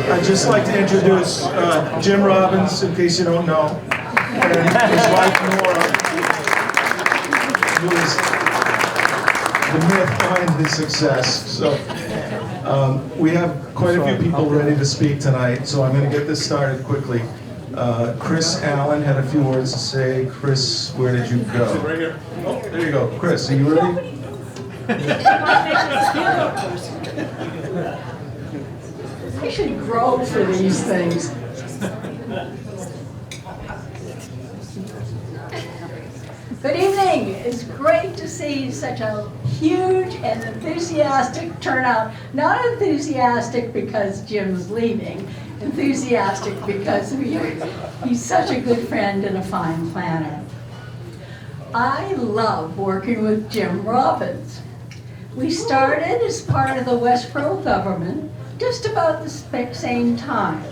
I'd just like to introduce Jim Robbins, in case you don't know, and his wife Nora, who is the myth behind his success. So we have quite a few people ready to speak tonight, so I'm going to get this started quickly. Chris Allen had a few words to say. Chris, where did you go? Right here. Oh, there you go. Chris, are you ready? I should grow for these things. Good evening. It's great to see such a huge and enthusiastic turnout. Not enthusiastic because Jim's leaving, enthusiastic because he's such a good friend and a fine planner. I love working with Jim Robbins. We started as part of the Westborough government just about the same time.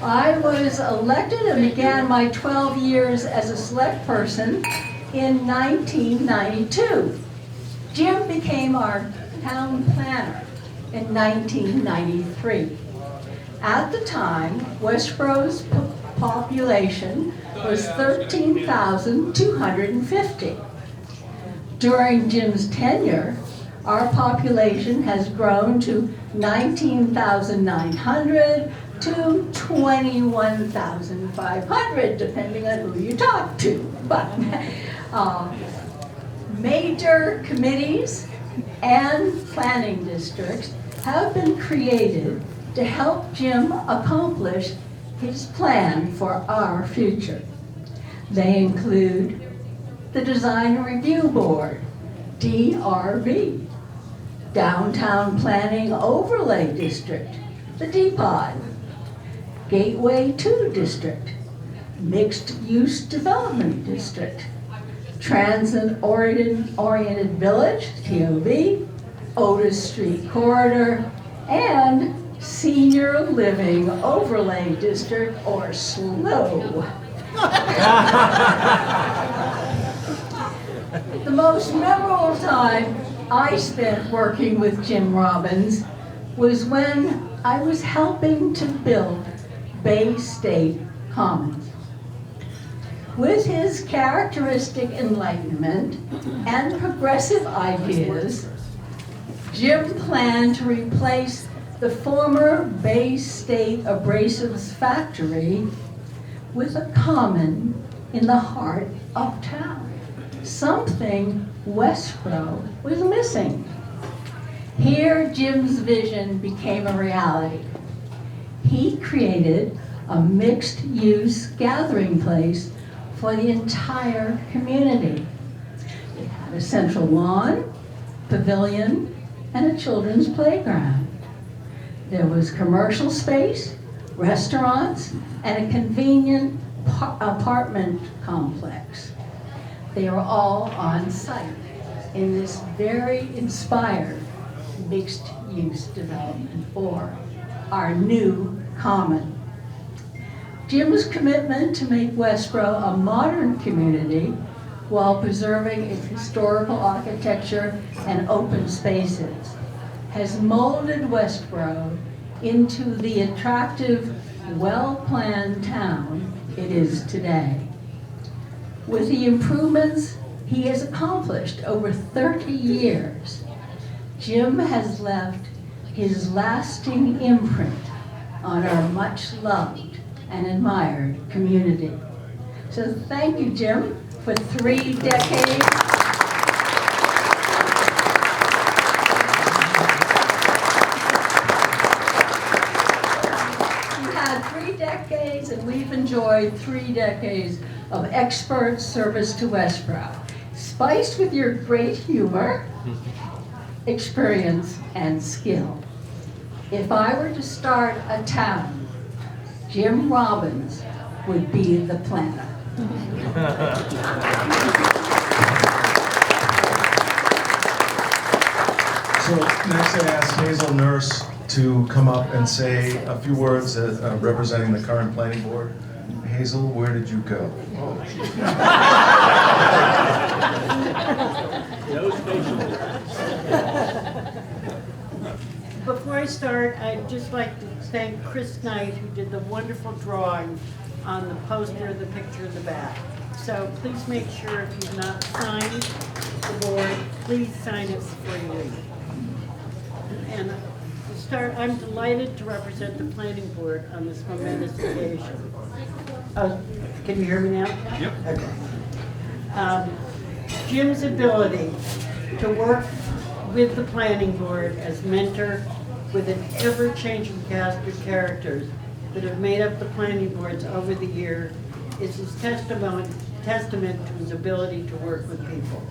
I was elected and began my 12 years as a select person in 1992. Jim became our town planner in 1993. At the time, Westborough's population was 13,250. During Jim's tenure, our population has grown to 19,900 to 21,500, depending on who you talk to. But major committees and planning districts have been created to help Jim accomplish his plan for our future. They include the Design Review Board, DRB, Downtown Planning Overlay District, the DPOD, Gateway 2 District, Mixed Use Development District, Transit-Oriented Village, TOV, Otis Street Corridor, and Senior Living Overlay District, or SLOW. The most memorable time I spent working with Jim Robbins was when I was helping to build Bay State Commons. With his characteristic enlightenment and progressive ideas, Jim planned to replace the former Bay State Abrasives factory with a common in the heart of town, something Westborough was missing. Here, Jim's vision became a reality. He created a mixed-use gathering place for the entire community. It had a central lawn, pavilion, and a children's playground. There was commercial space, restaurants, and a convenient apartment complex. They were all on site in this very inspired mixed-use development, or our new common. Jim's commitment to make Westborough a modern community while preserving its historical architecture and open spaces has molded Westborough into the attractive, well-planned town it is today. With the improvements he has accomplished over 30 years, Jim has left his lasting imprint on our much-loved and admired community. So thank you, Jim, for 3 decades. You've had 3 decades, and we've enjoyed 3 decades of expert service to Westborough, spiced with your great humor, experience, and skill. If I were to start a town, Jim Robbins would be the planner. So next I ask Hazel Nurse to come up and say a few words representing the current planning board. Hazel, where did you go? Before I start, I'd just like to thank Chris Knight, who did the wonderful drawing on the poster, the picture in the back. So please make sure if you've not signed the board, please sign it before you leave. And to start, I'm delighted to represent the planning board on this momentous occasion. Oh, can you hear me now? Yep. Okay. Jim's ability to work with the planning board as mentor with an ever-changing cast of characters that have made up the planning boards over the years is his testament to his ability to work with people.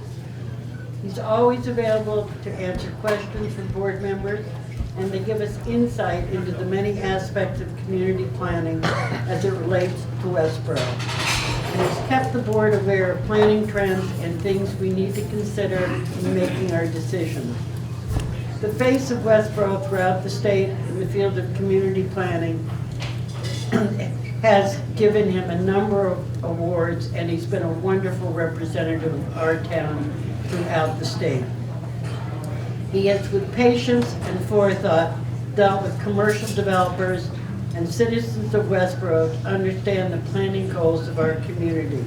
He's always available to answer questions from board members and to give us insight into the many aspects of community planning as it relates to Westborough. And has kept the board aware of planning trends and things we need to consider in making our decisions. The face of Westborough throughout the state in the field of community planning has given him a number of awards, and he's been a wonderful representative of our town throughout the state. He has, with patience and forethought, dealt with commercial developers and citizens of Westborough to understand the planning goals of our community.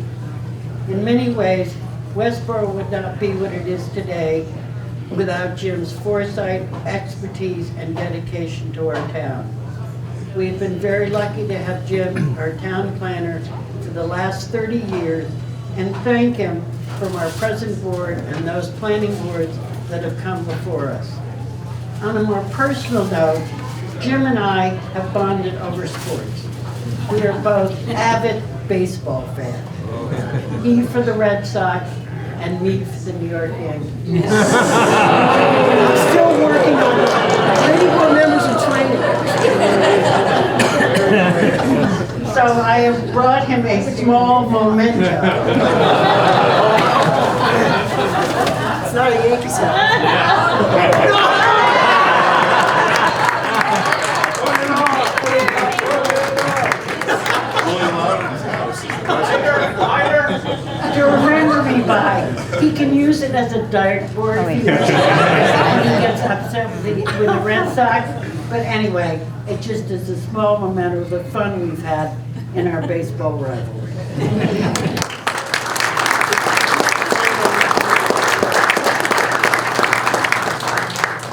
In many ways, Westborough would not be what it is today without Jim's foresight, expertise, and dedication to our town. We've been very lucky to have Jim, our town planner, for the last 30 years, and thank him from our present board and those planning boards that have come before us. On a more personal note, Jim and I have bonded over sports. We are both avid baseball fans. He for the Red Sox and me for the New York Yankees. I'm still working on it. 3 more members in training. So I have brought him a small memento. It's not a Yankees hat. To remember me by. He can use it as a dartboard if he wants. And he gets upset with the Red Sox. But anyway, it just is a small memento of the fun we've had in our baseball rivalry.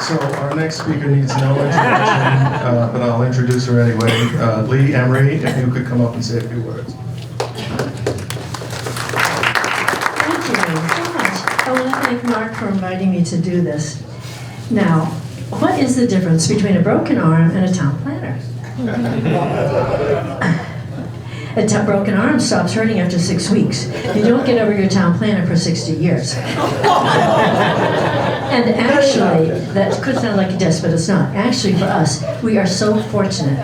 So our next speaker needs no introduction, but I'll introduce her anyway. Lee Emery, if you could come up and say a few words. Thank you so much. I want to thank Mark for inviting me to do this. Now, what is the difference between a broken arm and a town planner? A broken arm stops hurting after 6 weeks. You don't get over your town planner for 60 years. And actually, that could sound like a diss, but it's not. Actually, for us, we are so fortunate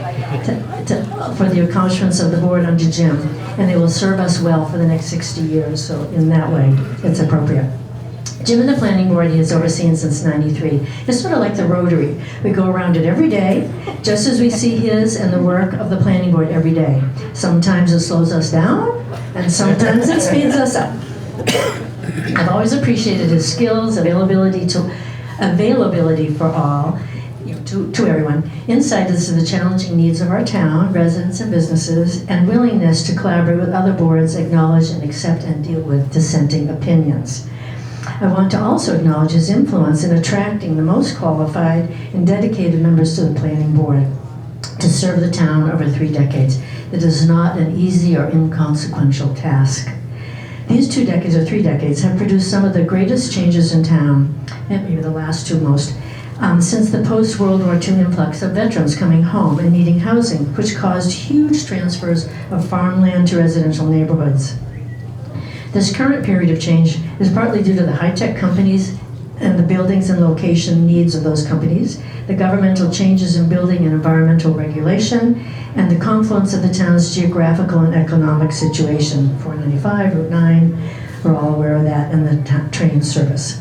for the accomplishments of the board under Jim, and they will serve us well for the next 60 years. So in that way, it's appropriate. Jim and the planning board he has overseen since '93. It's sort of like the Rotary. We go around it every day, just as we see his and the work of the planning board every day. Sometimes it slows us down, and sometimes it speeds us up. I've always appreciated his skills, availability for all, to everyone, insight into the challenging needs of our town, residents and businesses, and willingness to collaborate with other boards, acknowledge and accept and deal with dissenting opinions. I want to also acknowledge his influence in attracting the most qualified and dedicated members to the planning board to serve the town over 3 decades. It is not an easy or inconsequential task. These 2 decades or 3 decades have produced some of the greatest changes in town, and maybe the last 2 most, since the post-World War II influx of veterans coming home and needing housing, which caused huge transfers of farmland to residential neighborhoods. This current period of change is partly due to the high-tech companies and the buildings and location needs of those companies, the governmental changes in building and environmental regulation, and the confluence of the town's geographical and economic situation. 495, Route 9, we're all aware of that, and the train service.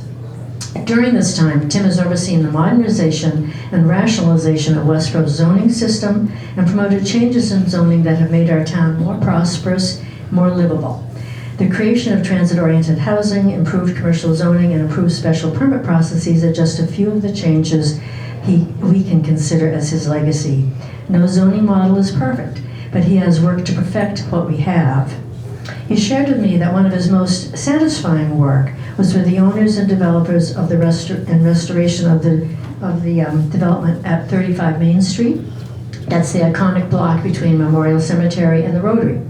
During this time, Tim has overseen the modernization and rationalization of Westborough's zoning system and promoted changes in zoning that have made our town more prosperous, more livable. The creation of transit-oriented housing, improved commercial zoning, and improved special permit processes are just a few of the changes we can consider as his legacy. No zoning model is perfect, but he has worked to perfect what we have. He shared with me that one of his most satisfying work was with the owners and developers of the restoration of the development at 35 Main Street. That's the iconic block between Memorial Cemetery and the Rotary,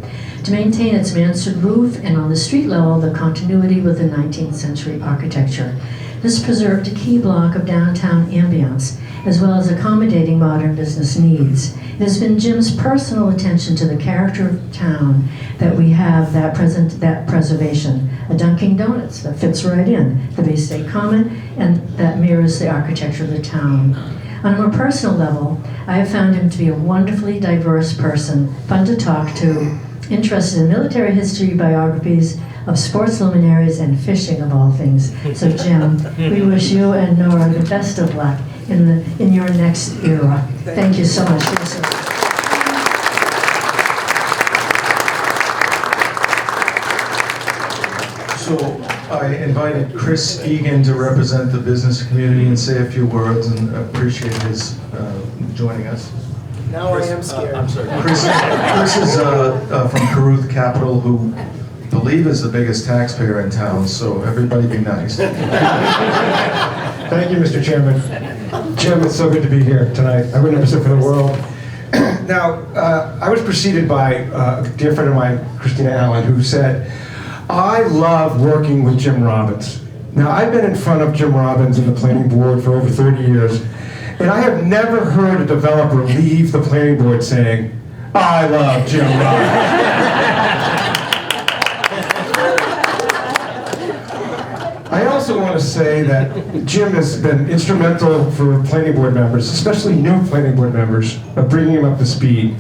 to maintain its mansard roof and on the street level the continuity with the 19th century architecture. This preserved a key block of downtown ambience, as well as accommodating modern business needs. It has been Jim's personal attention to the character of town that we have that preservation. A Dunkin' Donuts that fits right in, the Bay State Common, and that mirrors the architecture of the town. On a more personal level, I have found him to be a wonderfully diverse person, fun to talk to, interested in military history, biographies of sports luminaries, and fishing of all things. So Jim, we wish you and Nora the best of luck in your next era. Thank you so much for your service. So I invited Chris Egan to represent the business community and say a few words, and appreciate his joining us. Now I am scared. I'm sorry. Chris is from Caruth Capital, who I believe is the biggest taxpayer in town, so everybody be nice. Thank you, Mr. Chairman. Jim, it's so good to be here tonight. I wouldn't miss it for the world. Now, I was preceded by a dear friend of mine, Christina Allen, who said, I love working with Jim Robbins. Now, I've been in front of Jim Robbins and the planning board for over 30 years, and I have never heard a developer leave the planning board saying, I love Jim Robbins. I also want to say that Jim has been instrumental for planning board members, especially new planning board members, of bringing him up to speed.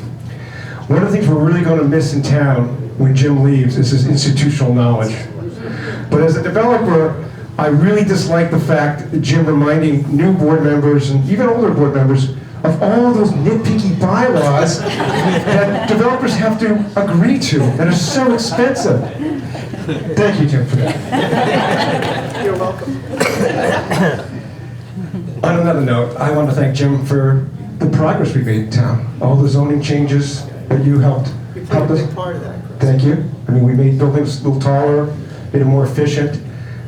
One of the things we're really going to miss in town when Jim leaves is his institutional knowledge. But as a developer, I really dislike the fact that Jim reminding new board members and even older board members of all those nitpicky bylaws that developers have to agree to that are so expensive. Thank you, Jim, for that. You're welcome. On another note, I want to thank Jim for the progress we've made in town. All the zoning changes that you helped us. Part of that. Thank you. I mean, we made buildings a little taller, made them more efficient.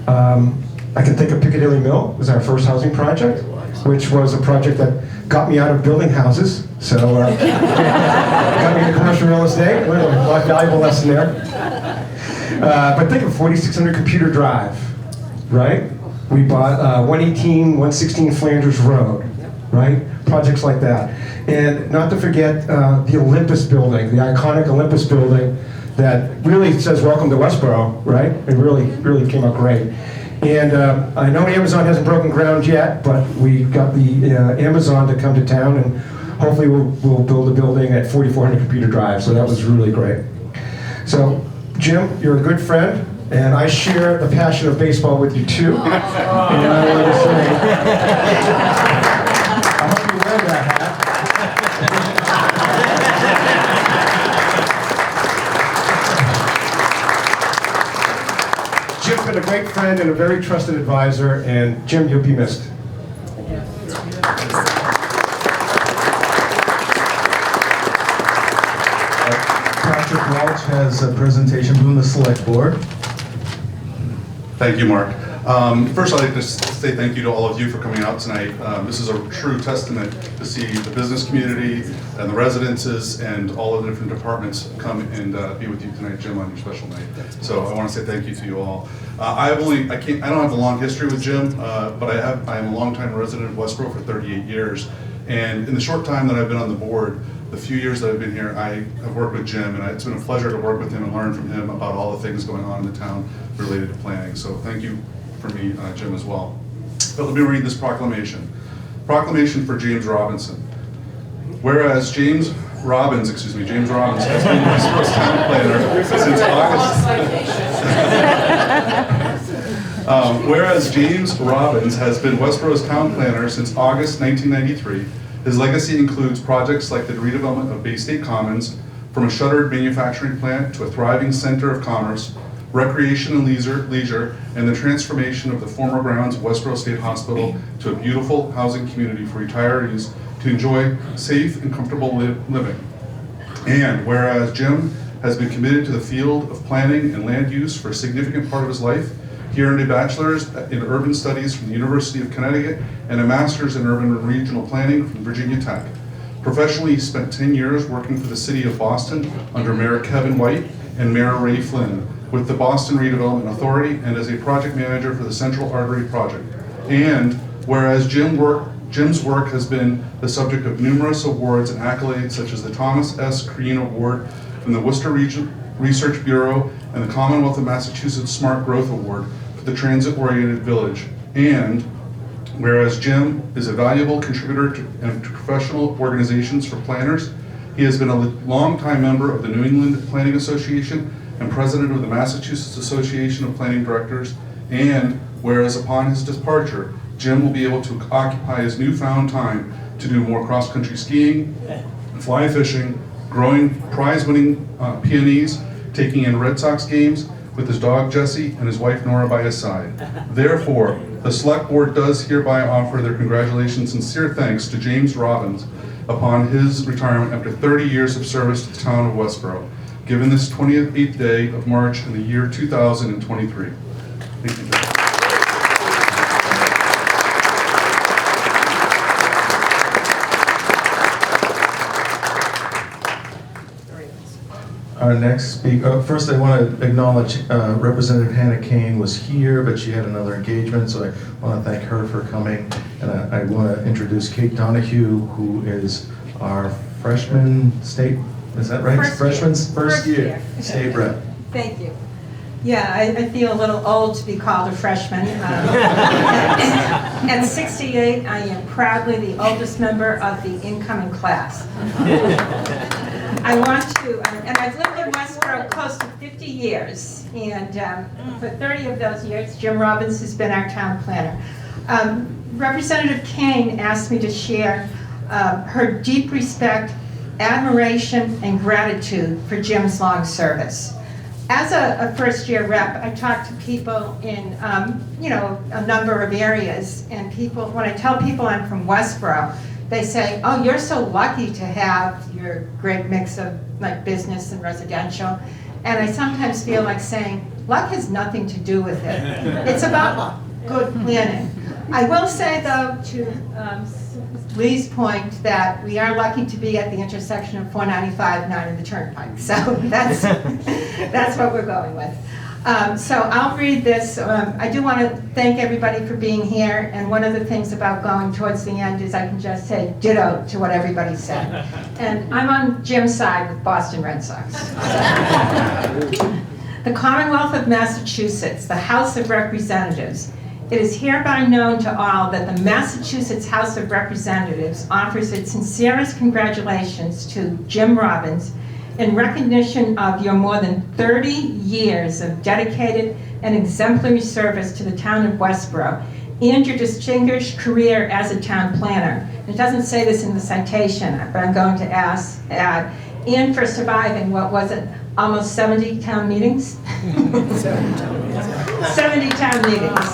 I can think of Piccadilly Mill was our first housing project, which was a project that got me out of building houses. So got me into commercial real estate. A valuable lesson there. But think of 4600 Computer Drive, right? We bought 118, 116 Flanders Road, right? Projects like that. And not to forget the Olympus building, the iconic Olympus building that really says welcome to Westborough, right? It really came out great. And I know Amazon hasn't broken ground yet, but we got the Amazon to come to town, and hopefully we'll build a building at 4400 Computer Drive, so that was really great. So, Jim, you're a good friend, and I share the passion of baseball with you too. And I want to say, I hope you wear that hat. Jim's been a great friend and a very trusted advisor, and Jim, you'll be missed. Patrick Welch has a presentation from the Select Board. Thank you, Mark. First, I'd like to say thank you to all of you for coming out tonight. This is a true testament to see the business community and the residences and all of the different departments come and be with you tonight, Jim, on your special night. So I want to say thank you to you all. I don't have a long history with Jim, but I am a longtime resident of Westborough for 38 years. And in the short time that I've been on the board, the few years that I've been here, I have worked with Jim, and it's been a pleasure to work with him and learn from him about all the things going on in the town related to planning. So thank you for me, Jim, as well. But let me read this proclamation. Proclamation for James Robinson. Whereas James Robbins has been Westborough's town planner since August. Whereas James Robbins has been Westborough's town planner since August 1993, his legacy includes projects like the redevelopment of Bay State Commons, from a shuttered manufacturing plant to a thriving center of commerce, recreation and leisure, and the transformation of the former grounds of Westborough State Hospital to a beautiful housing community for retirees to enjoy safe and comfortable living. And whereas Jim has been committed to the field of planning and land use for a significant part of his life, he earned a bachelor's in urban studies from the University of Connecticut and a master's in urban and regional planning from Virginia Tech. Professionally, he spent 10 years working for the city of Boston under Mayor Kevin White and Mayor Ray Flynn with the Boston Redevelopment Authority and as a project manager for the Central Artery Project. And whereas Jim's work has been the subject of numerous awards and accolades such as the Thomas S. Crean Award from the Worcester Research Bureau and the Commonwealth of Massachusetts Smart Growth Award for the Transit-Oriented Village. And whereas Jim is a valuable contributor to professional organizations for planners, he has been a longtime member of the New England Planning Association and president of the Massachusetts Association of Planning Directors. And whereas upon his departure, Jim will be able to occupy his newfound time to do more cross-country skiing, fly fishing, growing prize-winning peonies, taking in Red Sox games with his dog Jesse and his wife Nora by his side. Therefore, the Select Board does hereby offer their congratulations and sincere thanks to James Robbins upon his retirement after 30 years of service to the town of Westborough, given this 28th day of March in the year 2023. Thank you. Our next speaker, first I want to acknowledge Representative Hannah Kane was here, but she had another engagement, so I want to thank her for coming. And I want to introduce Kate Donahue, who is our freshman state, is that right? Freshman's first year state rep. Thank you. Yeah, I feel a little old to be called a freshman. At 68, I am proudly the oldest member of the incoming class. I want to, and I've lived in Westborough close to 50 years, and for 30 of those years, Jim Robbins has been our town planner. Representative Kane asked me to share her deep respect, admiration, and gratitude for Jim's long service. As a first-year rep, I talk to people in, a number of areas, and people, when I tell people I'm from Westborough, they say, oh, you're so lucky to have your great mix of like business and residential. And I sometimes feel like saying, luck has nothing to do with it. It's about good planning. I will say though, to Lee's point, that we are lucky to be at the intersection of 495 and 9 and the Turnpike. So that's what we're going with. So I'll read this. I do want to thank everybody for being here, and one of the things about going towards the end is I can just say ditto to what everybody said. And I'm on Jim's side with Boston Red Sox. The Commonwealth of Massachusetts, the House of Representatives, it is hereby known to all that the Massachusetts House of Representatives offers its sincerest congratulations to Jim Robbins in recognition of your more than 30 years of dedicated and exemplary service to the town of Westborough and your distinguished career as a town planner. It doesn't say this in the citation, but I'm going to add, and for surviving, what was it, almost 70 town meetings? 70 town meetings.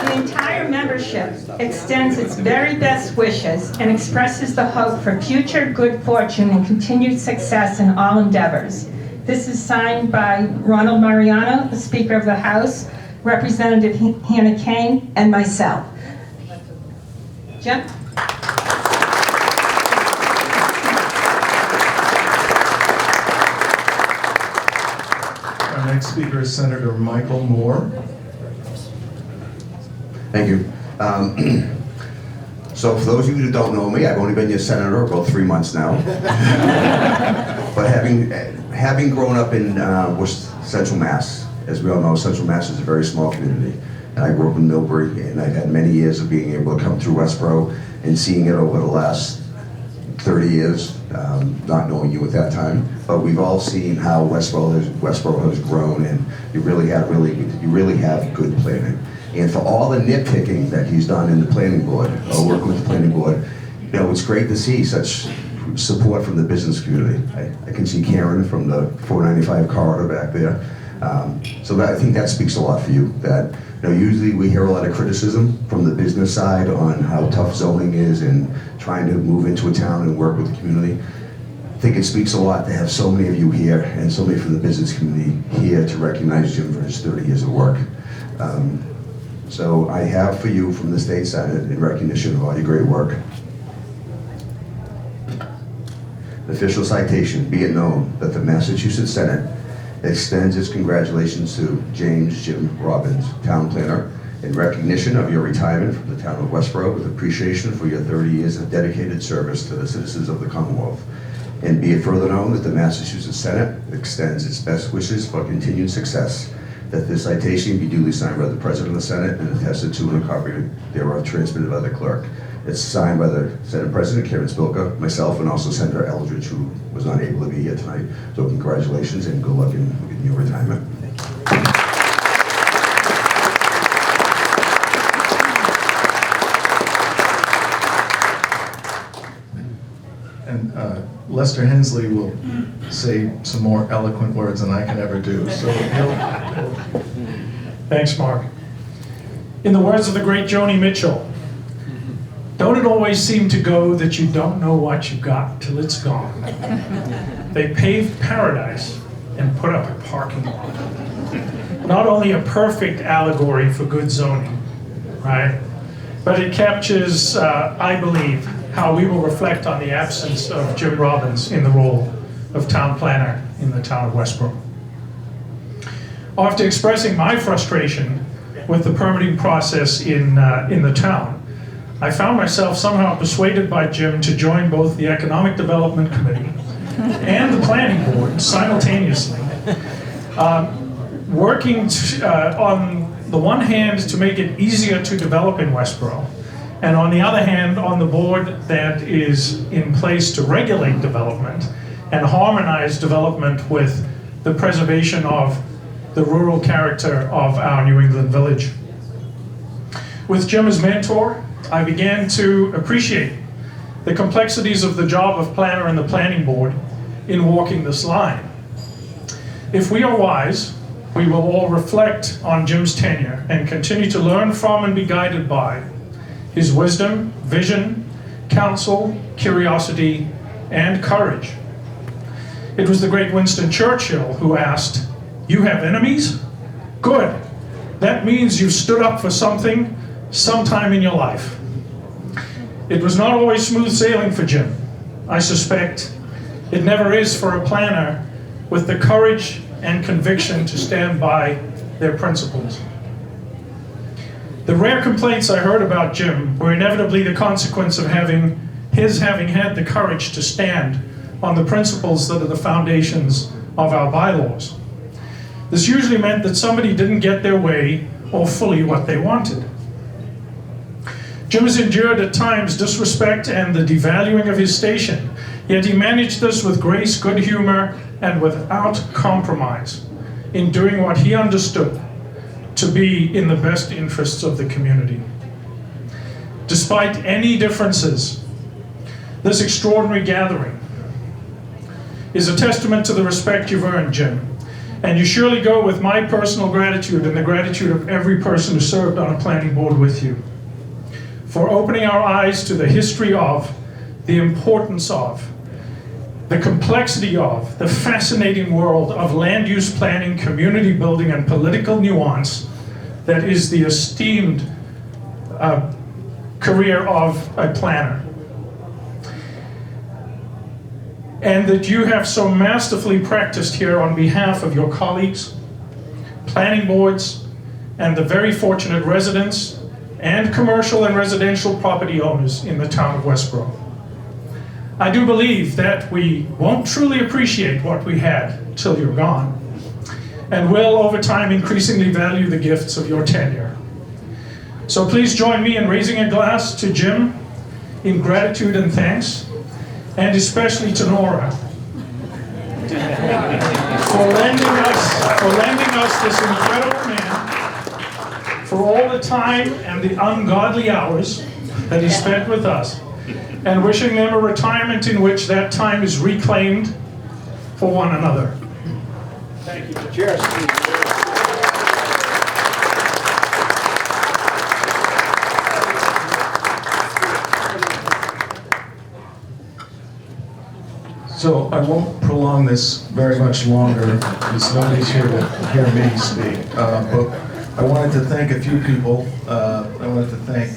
The entire membership extends its very best wishes and expresses the hope for future good fortune and continued success in all endeavors. This is signed by Ronald Mariano, the Speaker of the House, Representative Hannah Kane, and myself. Jim? Our next speaker is Senator Michael Moore. Thank you. So for those of you who don't know me, I've only been your senator about 3 months now. But having grown up in Central Mass, as we all know, Central Mass is a very small community. And I grew up in Millbury, and I've had many years of being able to come through Westborough and seeing it over the last 30 years, not knowing you at that time. But we've all seen how Westborough has grown, and you really have good planning. And for all the nitpicking that he's done in the planning board, or working with the planning board, it's great to see such support from the business community. I can see Karen from the 495 corridor back there. So I think that speaks a lot for you. That usually we hear a lot of criticism from the business side on how tough zoning is and trying to move into a town and work with the community. I think it speaks a lot to have so many of you here and so many from the business community here to recognize Jim for his 30 years of work. So I have for you from the State Senate, in recognition of all your great work, an official citation. Be it known that the Massachusetts Senate extends its congratulations to James Jim Robbins, Town Planner, in recognition of your retirement from the town of Westborough, with appreciation for your 30 years of dedicated service to the citizens of the Commonwealth. And be it further known that the Massachusetts Senate extends its best wishes for continued success, that this citation be duly signed by the President of the Senate and attested to and a copy thereof transmitted by the clerk. It's signed by the Senate President, Karen Spilka, myself, and also Senator Eldridge, who was not able to be here tonight. So congratulations and good luck in your retirement. And Lester Hensley will say some more eloquent words than I can ever do. So Thanks, Mark. In the words of the great Joni Mitchell, don't it always seem to go that you don't know what you got till it's gone? They paved paradise and put up a parking lot. Not only a perfect allegory for good zoning, right? But it captures, I believe, how we will reflect on the absence of Jim Robbins in the role of town planner in the town of Westborough. After expressing my frustration with the permitting process in the town, I found myself somehow persuaded by Jim to join both the Economic Development Committee and the Planning Board simultaneously, working on the one hand to make it easier to develop in Westborough, and on the other hand, on the board that is in place to regulate development and harmonize development with the preservation of the rural character of our New England village. With Jim as mentor, I began to appreciate the complexities of the job of planner and the planning board in walking this line. If we are wise, we will all reflect on Jim's tenure and continue to learn from and be guided by his wisdom, vision, counsel, curiosity, and courage. It was the great Winston Churchill who asked, "You have enemies? Good. That means you've stood up for something sometime in your life." It was not always smooth sailing for Jim. I suspect it never is for a planner with the courage and conviction to stand by their principles. The rare complaints I heard about Jim were inevitably the consequence of having had the courage to stand on the principles that are the foundations of our bylaws. This usually meant that somebody didn't get their way or fully what they wanted. Jim has endured at times disrespect and the devaluing of his station, yet he managed this with grace, good humor, and without compromise in doing what he understood to be in the best interests of the community. Despite any differences, this extraordinary gathering is a testament to the respect you've earned, Jim. And you surely go with my personal gratitude and the gratitude of every person who served on a planning board with you, for opening our eyes to the history of, the importance of, the complexity of, the fascinating world of land use planning, community building, and political nuance that is the esteemed career of a planner. And that you have so masterfully practiced here on behalf of your colleagues, planning boards, and the very fortunate residents and commercial and residential property owners in the town of Westborough. I do believe that we won't truly appreciate what we had till you're gone, and will over time increasingly value the gifts of your tenure. So please join me in raising a glass to Jim in gratitude and thanks, and especially to Nora for lending us this incredible man, for all the time and the ungodly hours that he spent with us, and wishing them a retirement in which that time is reclaimed for one another. Thank you. Cheers. So I won't prolong this very much longer, because nobody's here to hear me speak. But I wanted to thank a few people. I wanted to thank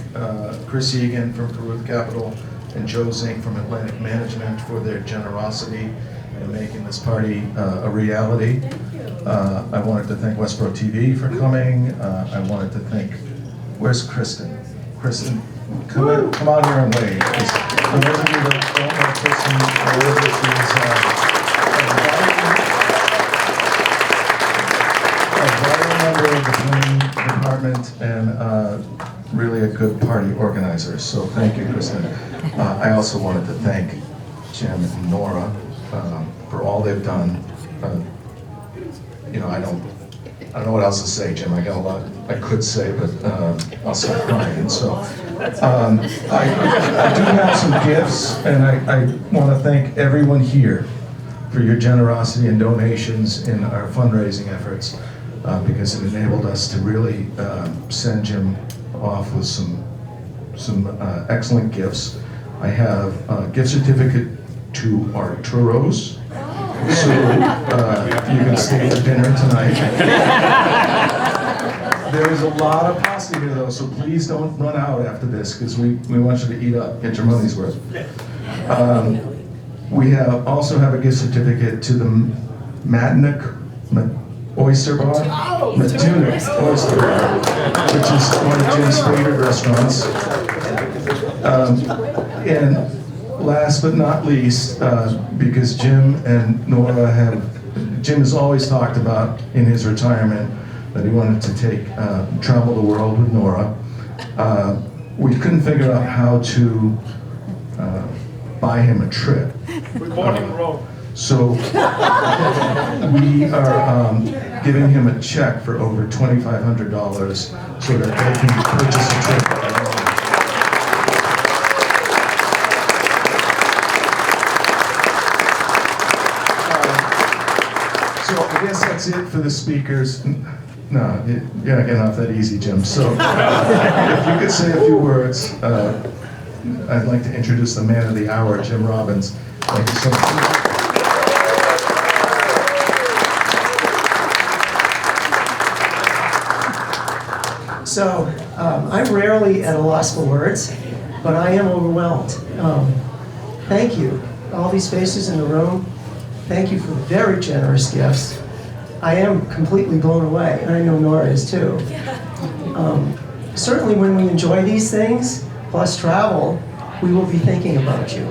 Chris Egan from Caruth Capital and Joe Zink from Atlantic Management for their generosity in making this party a reality. I wanted to thank Westborough TV for coming. I wanted to thank, where's Kristen? Kristen, come on here and wave. For those of you that don't know Kristen, she's a vital member of the planning department and really a good party organizer. So thank you, Kristen. I also wanted to thank Jim and Nora for all they've done. You know, I don't know what else to say, Jim. I got a lot I could say, but I'll stop crying. So I do have some gifts, and I want to thank everyone here for your generosity and donations in our fundraising efforts, because it enabled us to really send Jim off with some excellent gifts. I have a gift certificate to Arturo's. So you can stay for dinner tonight. There is a lot of pasta here though, so please don't run out after this, because we want you to eat up, get your money's worth. We also have a gift certificate to the Matunic Oyster Bar, Matunic Oyster Bar, which is one of Jim's favorite restaurants. And last but not least, because Jim and Nora Jim has always talked about in his retirement that he wanted to travel the world with Nora. We couldn't figure out how to buy him a trip. We bought him a rope. So we are giving him a check for over $2,500 so that they can purchase a trip. So I guess that's it for the speakers. No, you're not getting off that easy, Jim. So if you could say a few words, I'd like to introduce the man of the hour, Jim Robbins. Thank you so much. So, I'm rarely at a loss for words, but I am overwhelmed. Thank you, all these faces in the room. Thank you for the very generous gifts. I am completely blown away, and I know Nora is too. Certainly when we enjoy these things, plus travel, we will be thinking about you.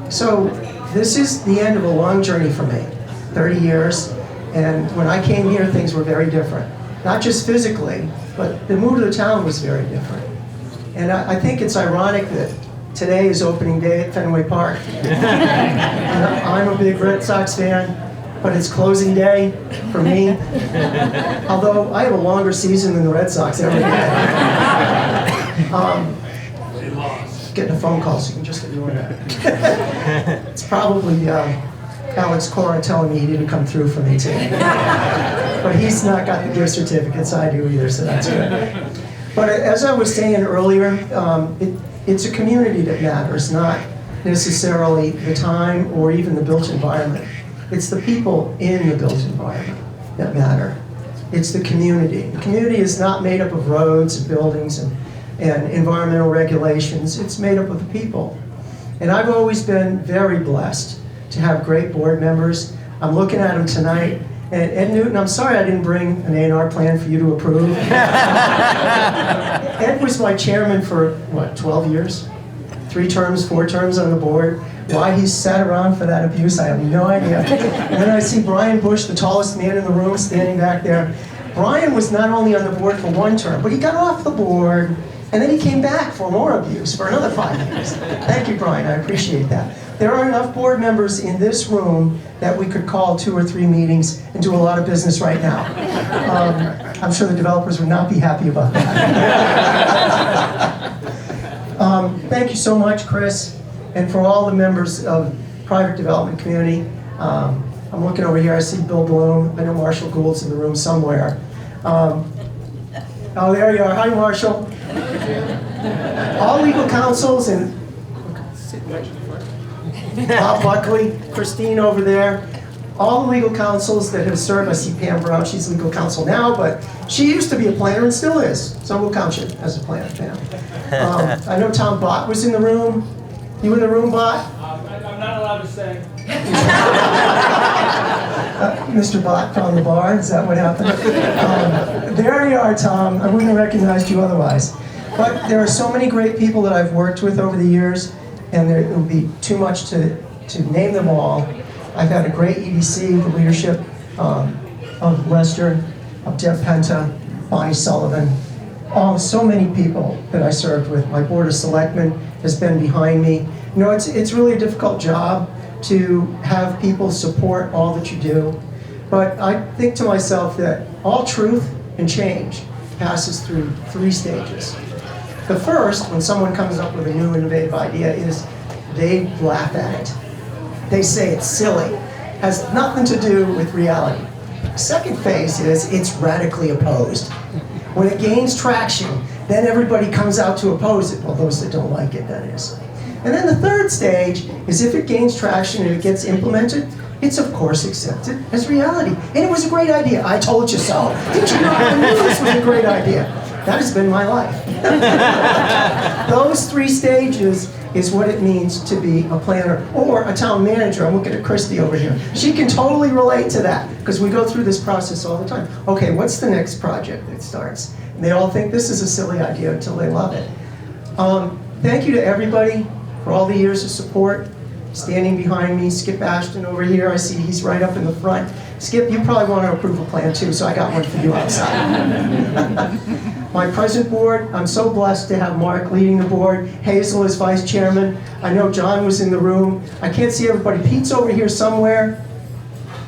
So this is the end of a long journey for me, 30 years, and when I came here, things were very different. Not just physically, but the mood of the town was very different. And I think it's ironic that today is opening day at Fenway Park. I'm a big Red Sox fan, but it's closing day for me. Although I have a longer season than the Red Sox ever had. Getting a phone call, so you can just ignore that. It's probably Alex Cora telling me he didn't come through for me today. But he's not got the gift certificates, I do either, so that's good. But as I was saying earlier, it's a community that matters, not necessarily the time or even the built environment. It's the people in the built environment that matter. It's the community. The community is not made up of roads and buildings and environmental regulations. It's made up of the people. And I've always been very blessed to have great board members. I'm looking at them tonight. And Ed Newton, I'm sorry I didn't bring an A&R plan for you to approve. Ed was my chairman for, 12 years? 3 terms, 4 terms on the board. Why he sat around for that abuse, I have no idea. And then I see Brian Bush, the tallest man in the room, standing back there. Brian was not only on the board for 1 term, but he got off the board, and then he came back for more abuse for another 5 years. Thank you, Brian, I appreciate that. There are enough board members in this room that we could call 2 or 3 meetings and do a lot of business right now. I'm sure the developers would not be happy about that. thank you so much, Chris, and for all the members of private development community. I'm looking over here, I see Bill Bloom. I know Marshall Gould's in the room somewhere. Oh, there you are. Hi, Marshall. All legal counsels and Bob Buckley, Christine over there. All the legal counsels that have served. I see Pam Brown, she's legal counsel now, but she used to be a planner and still is. So we'll count you as a planner, Pam. I know Tom Bott was in the room. You in the room, Bott? I'm not allowed to say. Mr. Bott found the bar, is that what happened? There you are, Tom. I wouldn't have recognized you otherwise. But there are so many great people that I've worked with over the years, and it would be too much to name them all. I've had a great EDC, the leadership of Lester, of Deb Penta, Bonnie Sullivan, so many people that I served with. My Board of Selectmen has been behind me. You know, it's really a difficult job to have people support all that you do. But I think to myself that all truth and change passes through 3 stages. The first, when someone comes up with a new innovative idea, is they laugh at it. They say it's silly, has nothing to do with reality. Second phase is it's radically opposed. When it gains traction, then everybody comes out to oppose it, well, those that don't like it, that is. And then the third stage is if it gains traction and it gets implemented, it's of course accepted as reality. And it was a great idea. I told you so. Did you know I knew this was a great idea? That has been my life. Those 3 stages is what it means to be a planner or a town manager. I'm looking at Christy over here. She can totally relate to that because we go through this process all the time. Okay, what's the next project that starts? And they all think this is a silly idea until they love it. Thank you to everybody for all the years of support. Standing behind me, Skip Ashton over here. I see he's right up in the front. Skip, you probably want to approve a plan too, so I got one for you outside. My present board, I'm so blessed to have Mark leading the board, Hazel as vice chairman. I know John was in the room. I can't see everybody. Pete's over here somewhere.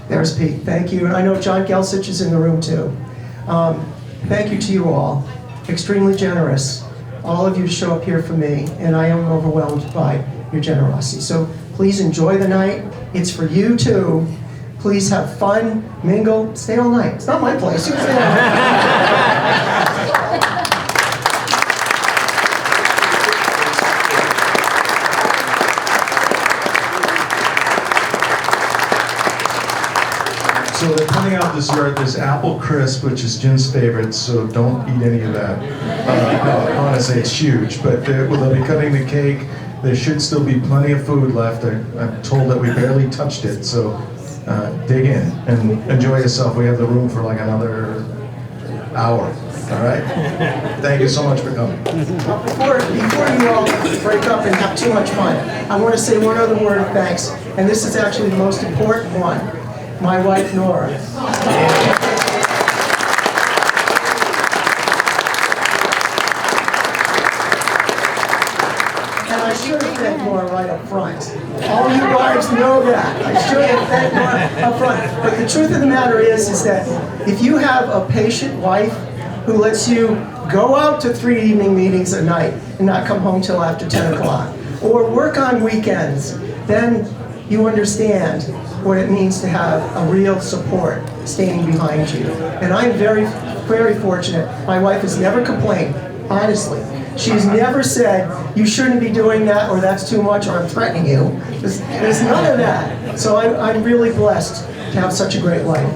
There's Pete, thank you. And I know John Gelsich is in the room too. Thank you to you all. Extremely generous. All of you show up here for me, and I am overwhelmed by your generosity. So please enjoy the night. It's for you too. Please have fun, mingle, stay all night. It's not my place. You can stay all night. So they're putting out dessert. There's apple crisp, which is Jim's favorite, so don't eat any of that. No, honestly, it's huge. But they'll be cutting the cake. There should still be plenty of food left. I'm told that we barely touched it, so dig in and enjoy yourself. We have the room for like another hour. All right? Thank you so much for coming. Before you all break up and have too much fun, I want to say one other word of thanks, and this is actually the most important one. My wife, Nora. And I should have thanked Nora right up front. All you wives know that. I should have thanked Nora up front. But the truth of the matter is that if you have a patient wife who lets you go out to 3 evening meetings a night and not come home till after 10 o'clock, or work on weekends, then you understand what it means to have a real support standing behind you. And I'm very, very fortunate. My wife has never complained, honestly. She's never said, you shouldn't be doing that, or that's too much, or I'm threatening you. There's none of that. So I'm really blessed to have such a great wife.